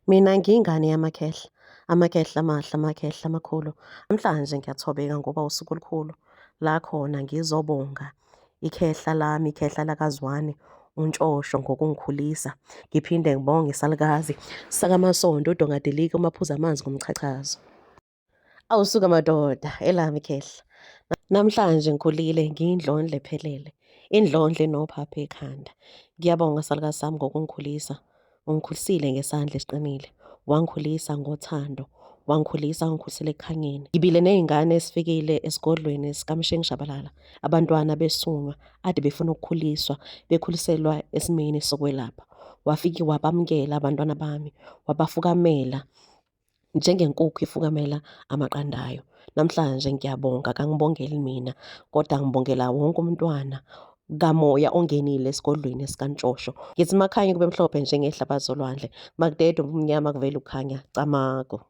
Mina ngiyingane yamakhehla, amakhehla amahle, amakhehla amakhulu. Namhlanje ngiyathobeka ngoba usuku olukhulu la khona ngizobonga ikhehla lami, ikhehla lakaZwane uNtshosho ngokungikhulisa. Ngiphinde ngibonge isalukazi sakaMasondo uDongadilika umaphuza amanzi ngomchachazo. Awusuka madoda, elami ikhehla. Namhlanje ngikhulile ngiyindlondle ephelele, indlondle enophapha ekhanda. Ngiyabonga salukazi sami ngokungikhulisa. Ungikhulisile ngesandla esiqinile, wangikhulisa ngothando, wangikhulisela ekukhanyeni. Ngibile ney'ngane esifikile esigodlweni sikaMshengishabalala, abantwana besunywa ade befuna ukukhuliswa, bekhuliselwa esimeni sokwelapha. Wafike wabamukela abantwana bami, wabafukamela njengenkukhu ifukamela amaqanda ayo. Namhlanje ngiyabonga, kangibongeli mina, kodwa ngibongela wonke umntwana kamoya ongenile esigodlweni sikaNtshosho. Ngithi makhanye kube mhlophe njengehlabathi zolwandle, makudede ubumnyama kuvele ukukhanya, camago.